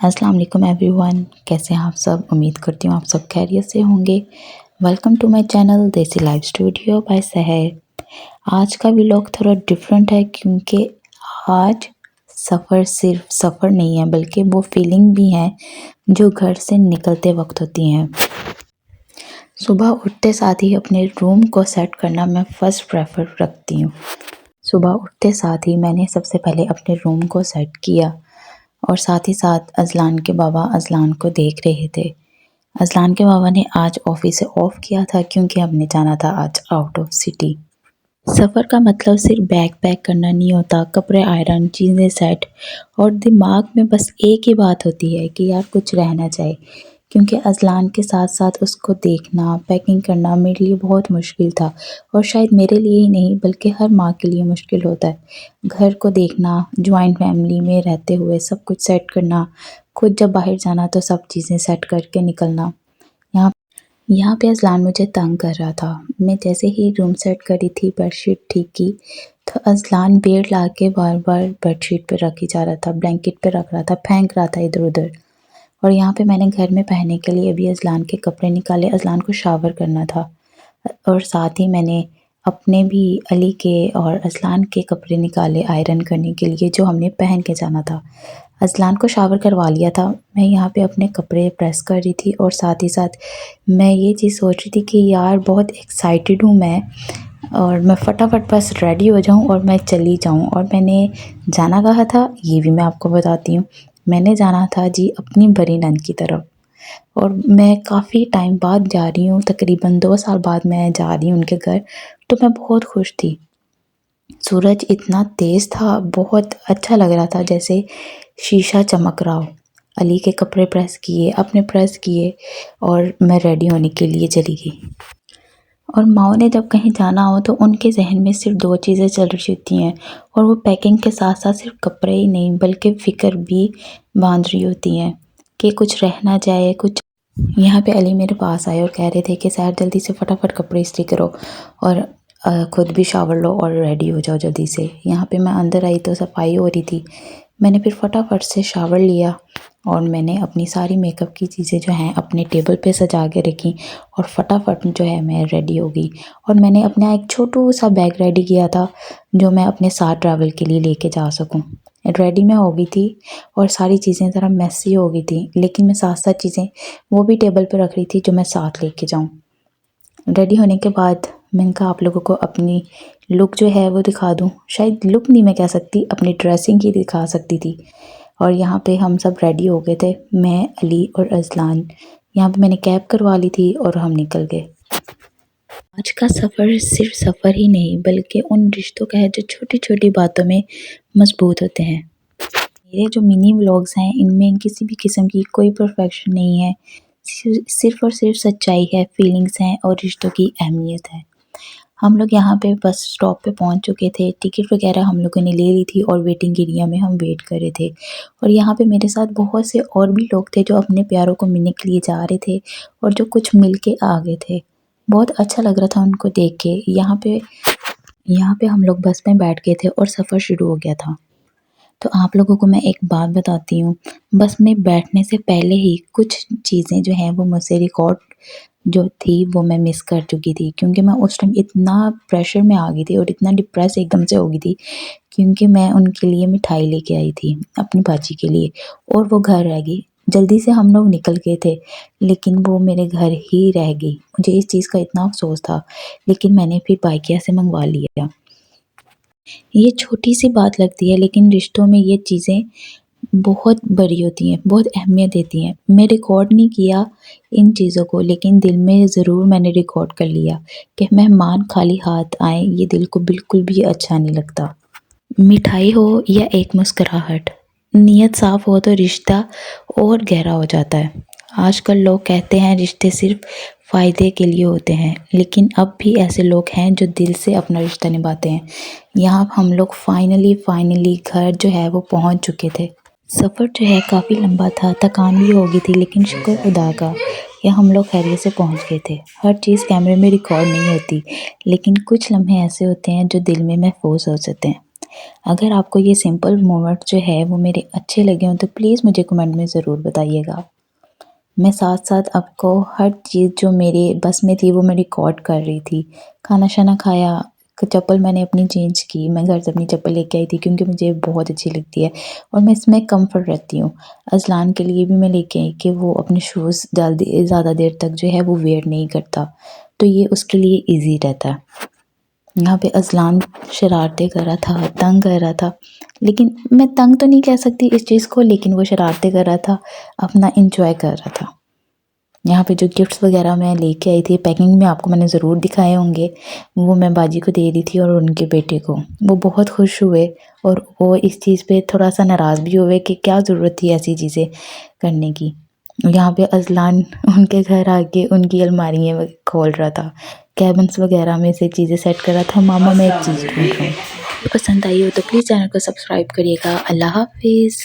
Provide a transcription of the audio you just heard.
अस्सलाम वालेकुम एवरीवन, कैसे हैं आप सब। उम्मीद करती हूँ आप सब खैरियत से होंगे। वेलकम टू माय चैनल देसी लाइफ स्टूडियो बाय सहर। आज का व्लॉग थोड़ा डिफरेंट है क्योंकि आज सफ़र सिर्फ सफ़र नहीं है बल्कि वो फीलिंग भी है जो घर से निकलते वक्त होती हैं। सुबह उठते साथ ही अपने रूम को सेट करना मैं फ़र्स्ट प्रेफर रखती हूँ। सुबह उठते साथ ही मैंने सबसे पहले अपने रूम को सेट किया और साथ ही साथ अज़लान के बाबा अज़लान को देख रहे थे। अज़लान के बाबा ने आज ऑफिस से ऑफ किया था क्योंकि हमने जाना था आज आउट ऑफ सिटी। सफ़र का मतलब सिर्फ बैग पैक करना नहीं होता, कपड़े आयरन, चीज़ें सेट और दिमाग में बस एक ही बात होती है कि यार कुछ रहना चाहिए। क्योंकि अज़लान के साथ साथ उसको देखना, पैकिंग करना मेरे लिए बहुत मुश्किल था और शायद मेरे लिए ही नहीं बल्कि हर माँ के लिए मुश्किल होता है। घर को देखना, जॉइंट फैमिली में रहते हुए सब कुछ सेट करना, खुद जब बाहर जाना तो सब चीज़ें सेट करके निकलना। यहाँ यहाँ पे अज़लान मुझे तंग कर रहा था। मैं जैसे ही रूम सेट करी थी, बेडशीट ठीक की, तो अज़लान बेड ला के बार-बार बेडशीट पे रखी जा रहा था, ब्लैंकेट पे रख रहा था, फेंक रहा था इधर-उधर। और यहाँ पे मैंने घर में पहनने के लिए भी अज़लान के कपड़े निकाले, अज़लान को शावर करना था। और साथ ही मैंने अपने भी अली के और अज़लान के कपड़े निकाले आयरन करने के लिए जो हमने पहन के जाना था। अज़लान को शावर करवा लिया था। मैं यहाँ पे अपने कपड़े प्रेस कर रही थी और साथ ही साथ मैं ये चीज़ सोच रही थी कि यार बहुत एक्साइटेड हूँ मैं और मैं फटाफट बस रेडी हो जाऊँ और मैं चली जाऊँ। और मैंने जाना कहाँ था ये भी मैं आपको बताती हूँ। मैंने जाना था जी अपनी बड़ी नंद की तरफ और मैं काफ़ी टाइम बाद जा रही हूँ, तकरीबन 2 साल बाद मैं जा रही हूँ उनके घर, तो मैं बहुत खुश थी। सूरज इतना तेज़ था, बहुत अच्छा लग रहा था जैसे शीशा चमक रहा हो। अली के कपड़े प्रेस किए, अपने प्रेस किए और मैं रेडी होने के लिए चली गई। और माओ ने जब कहीं जाना हो तो उनके ज़हन में सिर्फ 2 चीज़ें चल रही होती हैं और वो पैकिंग के साथ साथ सिर्फ कपड़े ही नहीं बल्कि फ़िक्र भी बांध रही होती हैं कि कुछ रह ना जाए कुछ। यहाँ पे अली मेरे पास आए और कह रहे थे कि सैर जल्दी से फटाफट कपड़े इस्त्री करो और खुद भी शावर लो और रेडी हो जाओ जल्दी से। यहाँ पे मैं अंदर आई तो सफाई हो रही थी। मैंने फिर फटाफट से शावर लिया और मैंने अपनी सारी मेकअप की चीज़ें जो हैं अपने टेबल पे सजा के रखी और फटाफट जो है मैं रेडी हो गई। और मैंने अपना एक छोटू सा बैग रेडी किया था जो मैं अपने साथ ट्रैवल के लिए लेके जा सकूं। रेडी मैं हो गई थी और सारी चीज़ें ज़रा मेसी हो गई थी लेकिन मैं साथ साथ चीज़ें वो भी टेबल पे रख रही थी जो मैं साथ लेके जाऊं। रेडी होने के बाद मैंने कहा आप लोगों को अपनी लुक जो है वो दिखा दूं। शायद लुक नहीं मैं कह सकती, अपनी ड्रेसिंग ही दिखा सकती थी। और यहाँ पे हम सब रेडी हो गए थे, मैं, अली और अज़लान। यहाँ पे मैंने कैब करवा ली थी और हम निकल गए। आज का सफ़र सिर्फ सफ़र ही नहीं बल्कि उन रिश्तों का है जो छोटी छोटी बातों में मजबूत होते हैं। मेरे जो मिनी व्लॉग्स हैं इनमें किसी भी किस्म की कोई परफेक्शन नहीं है, सिर्फ और सिर्फ सच्चाई है, फीलिंग्स हैं और रिश्तों की अहमियत है। हम लोग यहाँ पे बस स्टॉप पे पहुँच चुके थे, टिकट वगैरह हम लोगों ने ले ली थी और वेटिंग एरिया में हम वेट कर रहे थे। और यहाँ पे मेरे साथ बहुत से और भी लोग थे जो अपने प्यारों को मिलने के लिए जा रहे थे और जो कुछ मिल के आ गए थे। बहुत अच्छा लग रहा था उनको देख के। यहाँ पे हम लोग बस में बैठ गए थे और सफ़र शुरू हो गया था। तो आप लोगों को मैं एक बात बताती हूँ, बस में बैठने से पहले ही कुछ चीज़ें जो हैं वो मुझसे रिकॉर्ड जो थी वो मैं मिस कर चुकी थी क्योंकि मैं उस टाइम इतना प्रेशर में आ गई थी और इतना डिप्रेस एकदम से हो गई थी क्योंकि मैं उनके लिए मिठाई लेके आई थी अपनी बाजी के लिए और वो घर रह गई। जल्दी से हम लोग निकल गए थे लेकिन वो मेरे घर ही रह गई। मुझे इस चीज़ का इतना अफसोस था लेकिन मैंने फिर बाइकिया से मंगवा लिया। ये छोटी सी बात लगती है लेकिन रिश्तों में ये चीज़ें बहुत बड़ी होती हैं, बहुत अहमियत देती हैं। मैं रिकॉर्ड नहीं किया इन चीज़ों को लेकिन दिल में ज़रूर मैंने रिकॉर्ड कर लिया कि मेहमान खाली हाथ आए ये दिल को बिल्कुल भी अच्छा नहीं लगता। मिठाई हो या एक मुस्कुराहट, नीयत साफ़ हो तो रिश्ता और गहरा हो जाता है। आजकल लोग कहते हैं रिश्ते सिर्फ फ़ायदे के लिए होते हैं लेकिन अब भी ऐसे लोग हैं जो दिल से अपना रिश्ता निभाते हैं। यहाँ हम लोग फाइनली घर जो है वो पहुँच चुके थे। सफ़र जो है काफ़ी लंबा था, थकान भी हो गई थी लेकिन शुक्र खुदा का कि हम लोग खैरियत से पहुंच गए थे। हर चीज़ कैमरे में रिकॉर्ड नहीं होती लेकिन कुछ लम्हे ऐसे होते हैं जो दिल में महफूज हो जाते हैं। अगर आपको ये सिंपल मोमेंट जो है वो मेरे अच्छे लगे हों तो प्लीज़ मुझे कमेंट में ज़रूर बताइएगा। मैं साथ-साथ आपको हर चीज़ जो मेरे बस में थी वो मैं रिकॉर्ड कर रही थी। खाना-शाना खाया, चप्पल मैंने अपनी चेंज की, मैं घर से अपनी चप्पल लेके आई थी क्योंकि मुझे बहुत अच्छी लगती है और मैं इसमें कम्फ़र्ट रहती हूँ। अज़लान के लिए भी मैं लेके आई कि वो अपने शूज़ जल्दी ज़्यादा देर तक जो है वो वियर नहीं करता, तो ये उसके लिए ईज़ी रहता है। यहाँ पे अज़लान शरारतें कर रहा था, तंग कर रहा था, लेकिन मैं तंग तो नहीं कह सकती इस चीज़ को, लेकिन वो शरारतें कर रहा था, अपना एन्जॉय कर रहा था। यहाँ पे जो गिफ्ट्स वगैरह मैं लेके आई थी पैकिंग में आपको मैंने ज़रूर दिखाए होंगे, वो मैं बाजी को दे दी थी और उनके बेटे को। वो बहुत खुश हुए और वो इस चीज़ पे थोड़ा-सा नाराज़ भी हुए कि क्या ज़रूरत थी ऐसी चीज़ें करने की। यहाँ पे अज़लान उनके घर आके उनकी अलमारियाँ खोल रहा था, कैबिन्स वगैरह में से चीज़ें सेट कर रहा था। मामा मैं एक चीज़ ढूँढ रहा हूँ। पसंद आई हो तो प्लीज़ चैनल को सब्सक्राइब करिएगा। अल्लाह हाफ़िज़।